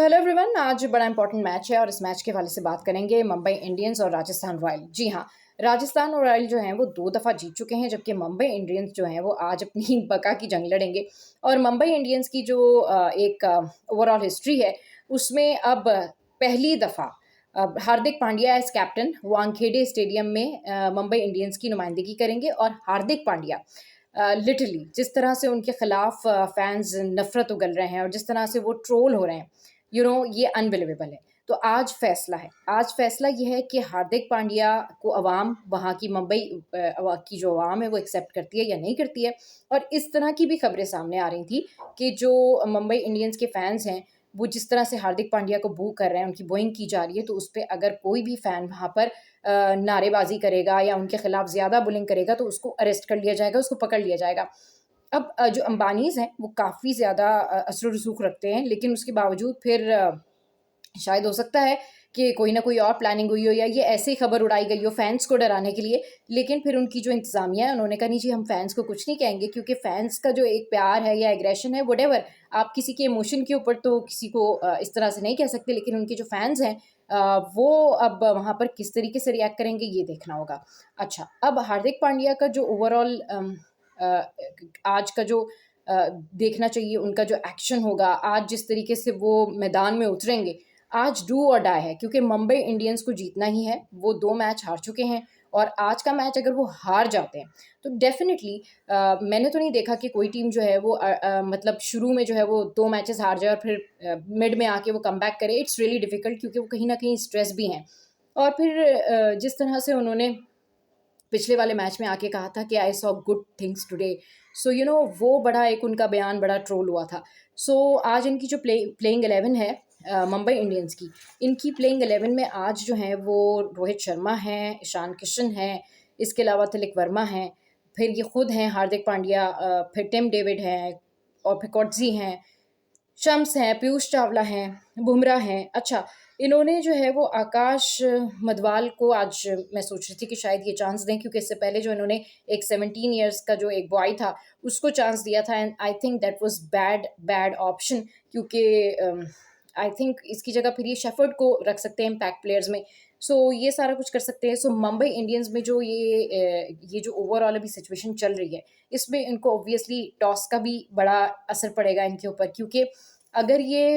Hello everyone. आज बड़ा important match है और इस मैच के हवाले से बात करेंगे मुंबई इंडियंस और राजस्थान रॉयल। जी हाँ, राजस्थान और रॉयल जो हैं वो दो दफ़ा जीत चुके हैं, जबकि मुंबई इंडियंस जो हैं वो आज अपनी बका की जंग लड़ेंगे। और मुंबई इंडियंस की जो एक ओवरऑल हिस्ट्री है, उसमें अब पहली दफ़ा अब Hardik Pandya as captain Wankhede stadium में मुंबई इंडियंस की नुमाइंदगी करेंगे। और हार्दिक पांड्या लिटरली जिस तरह से उनके खिलाफ फैंस नफरत उगल रहे हैं और जिस तरह से वो ट्रोल हो रहे हैं, ये अनबिलीवेबल है। तो आज फैसला है, आज फैसला ये है कि हार्दिक पांड्या को अवाम, वहाँ की मुंबई की जो अवाम है वो एक्सेप्ट करती है या नहीं करती है। और इस तरह की भी खबरें सामने आ रही थी कि जो मुंबई इंडियंस के फैंस हैं, वो जिस तरह से हार्दिक पांड्या को बू कर रहे हैं, उनकी बोइंग की जा रही है, तो उस पर अगर कोई भी फ़ैन वहाँ पर नारेबाजी करेगा या उनके खिलाफ ज़्यादा बुलिंग करेगा तो उसको अरेस्ट कर लिया जाएगा, उसको पकड़ लिया जाएगा। अब जो अंबानीज़ हैं वो काफ़ी ज़्यादा असर रसूख रखते हैं, लेकिन उसके बावजूद फिर शायद हो सकता है कि कोई ना कोई और प्लानिंग हुई हो या ये ऐसे ही खबर उड़ाई गई हो फैंस को डराने के लिए। लेकिन फिर उनकी जो इंतज़ामिया है, उन्होंने कहा नहीं जी, हम फैंस को कुछ नहीं कहेंगे, क्योंकि फैंस का जो एक प्यार है या एग्रेशन है, व्हाटएवर, आप किसी के इमोशन के ऊपर तो किसी को इस तरह से नहीं कह सकते। लेकिन उनके जो फैंस हैं वो अब वहाँ पर किस तरीके से रिएक्ट करेंगे ये देखना होगा। अच्छा, अब हार्दिक पांड्या का जो ओवरऑल आज का जो देखना चाहिए, उनका जो एक्शन होगा, आज जिस तरीके से वो मैदान में उतरेंगे, आज डू और डाई है, क्योंकि मुंबई इंडियंस को जीतना ही है। वो 2 मैच हार चुके हैं और आज का मैच अगर वो हार जाते हैं तो डेफ़िनिटली मैंने तो नहीं देखा कि कोई टीम जो है वो मतलब शुरू में जो है वो 2 मैचेस हार जाए और फिर मिड में आके वो कमबैक करे। इट्स रियली डिफ़िकल्ट, क्योंकि वो कहीं न कहीं स्ट्रेस भी हैं। और फिर जिस तरह से उन्होंने पिछले वाले मैच में आके कहा था कि I saw good things today, so वो बड़ा एक उनका बयान बड़ा ट्रोल हुआ था। सो आज इनकी जो प्लेइंग 11 है मुंबई इंडियंस की, इनकी प्लेइंग 11 में आज जो हैं वो रोहित शर्मा हैं, ईशान किशन हैं, इसके अलावा तिलक वर्मा हैं, फिर ये खुद हैं हार्दिक पांड्या, फिर टिम डेविड हैं, और फिर कॉट्जी हैं, शम्स हैं, पीयूष चावला हैं, बुमराह हैं। अच्छा, इन्होंने जो है वो आकाश मधवाल को आज मैं सोच रही थी कि शायद ये चांस दें, क्योंकि इससे पहले जो इन्होंने एक 17 इयर्स का जो एक बॉय था, उसको चांस दिया था, and I think that was bad option, क्योंकि आई थिंक इसकी जगह फिर ये शेफर्ड को रख सकते हैं इम्पैक्ट प्लेयर्स में। सो ये सारा कुछ कर सकते हैं। सो मुंबई इंडियंस में जो ये जो ओवरऑल अभी सिचुएशन चल रही है, इसमें इनको ऑब्वियसली टॉस का भी बड़ा असर पड़ेगा इनके ऊपर, क्योंकि अगर ये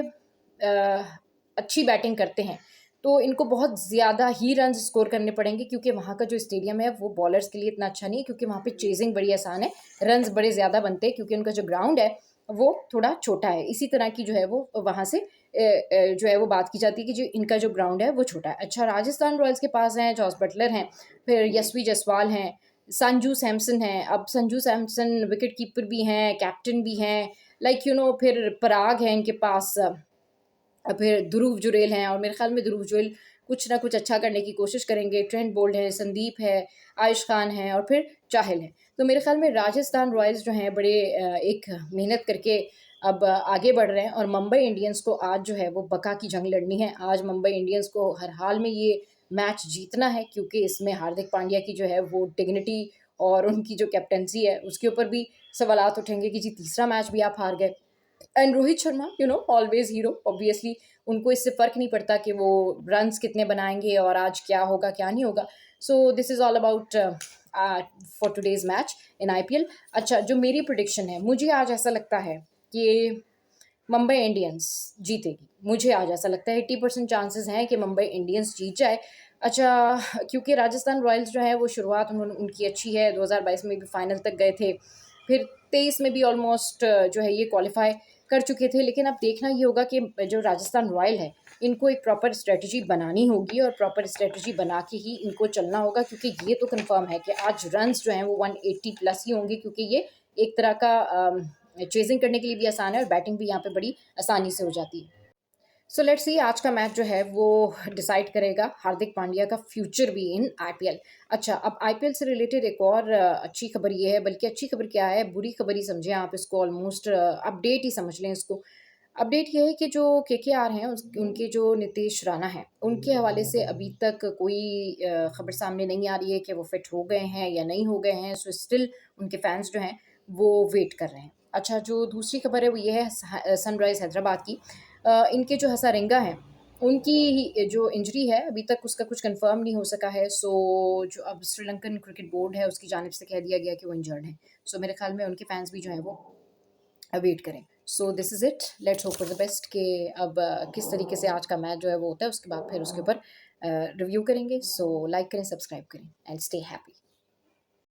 अच्छी बैटिंग करते हैं तो इनको बहुत ज़्यादा ही रन स्कोर करने पड़ेंगे, क्योंकि वहाँ का जो स्टेडियम है वो बॉलर्स के लिए इतना अच्छा नहीं है, क्योंकि वहाँ पे चेजिंग बड़ी आसान है, रन्स बड़े ज़्यादा बनते हैं, क्योंकि उनका जो ग्राउंड है वो थोड़ा छोटा है। इसी तरह की जो है वो वहाँ से जो है वो बात की जाती है कि जो इनका जो ग्राउंड है वो छोटा है। अच्छा, राजस्थान रॉयल्स के पास हैं जॉस बटलर हैं, फिर यशवी जायसवाल हैं, संजू सैमसन हैं। अब संजू सैमसन विकेट कीपर भी हैं, कैप्टन भी हैं, फिर पराग है इनके पास, फिर ध्रुव जुरैल हैं, और मेरे ख़्याल में ध्रुव जुरैल कुछ ना कुछ अच्छा करने की कोशिश करेंगे। ट्रेंट बोल्ट है, संदीप है, आयुष खान है, और फिर चाहल है। तो मेरे ख़्याल में राजस्थान रॉयल्स जो हैं बड़े एक मेहनत करके अब आगे बढ़ रहे हैं, और मुंबई इंडियंस को आज जो है वो बका की जंग लड़नी है। आज मुंबई इंडियंस को हर हाल में ये मैच जीतना है, क्योंकि इसमें हार्दिक पांड्या की जो है वो डिग्निटी और उनकी जो कैप्टेंसी है उसके ऊपर भी सवालात उठेंगे कि जी तीसरा मैच भी आप हार गए। And Rohit Sharma always hero, obviously उनको इससे फ़र्क नहीं पड़ता कि वो रन्स कितने बनाएंगे और आज क्या होगा क्या नहीं होगा। So this is all about for today's match in IPL. अच्छा, जो मेरी प्रिडिक्शन है, मुझे आज ऐसा लगता है कि मुंबई इंडियंस जीतेगी। मुझे आज ऐसा लगता है 80% चांसेस हैं कि मुंबई इंडियंस जीत जाए। अच्छा, क्योंकि राजस्थान रॉयल्स जो है वो शुरुआत उन्होंने उनकी अच्छी है, 2022 में भी फाइनल तक गए थे, फिर 23 में भी ऑलमोस्ट जो है ये क्वालिफाई कर चुके थे। लेकिन अब देखना ये होगा कि जो राजस्थान रॉयल है, इनको एक प्रॉपर स्ट्रेटजी बनानी होगी, और प्रॉपर स्ट्रेटजी बना के ही इनको चलना होगा, क्योंकि ये तो कंफर्म है कि आज रन्स जो हैं वो 180 प्लस ही होंगे, क्योंकि ये एक तरह का चेजिंग करने के लिए भी आसान है और बैटिंग भी यहाँ पे बड़ी आसानी से हो जाती है। सो लेट्स सी, आज का मैच जो है वो डिसाइड करेगा हार्दिक पांड्या का फ्यूचर भी इन आईपीएल। अच्छा, अब आईपीएल से रिलेटेड एक और अच्छी खबर ये है, बल्कि अच्छी खबर क्या है, बुरी खबर ही समझें आप इसको, ऑलमोस्ट अपडेट ही समझ लें इसको। अपडेट ये है कि जो केकेआर हैं उनके जो नीतीश राणा हैं, उनके हवाले से अभी तक कोई खबर सामने नहीं आ रही है कि वो फिट हो गए हैं या नहीं हो गए हैं। सो स्टिल उनके फैंस जो हैं वो वेट कर रहे हैं। अच्छा, जो दूसरी खबर है वो ये है सनराइज़ हैदराबाद की। इनके जो हसारिंगा हैं, उनकी जो इंजरी है अभी तक उसका कुछ कंफर्म नहीं हो सका है। सो जो अब श्रीलंकन क्रिकेट बोर्ड है उसकी जानिब से कह दिया गया कि वो इंजर्ड हैं। सो मेरे ख्याल में उनके फैंस भी जो हैं वो वेट करें। So this is it, let's hope for the best कि अब किस तरीके से आज का मैच जो है वो होता है, उसके बाद फिर उसके ऊपर रिव्यू करेंगे। सो लाइक करें, सब्सक्राइब करें एंड स्टे हैप्पी।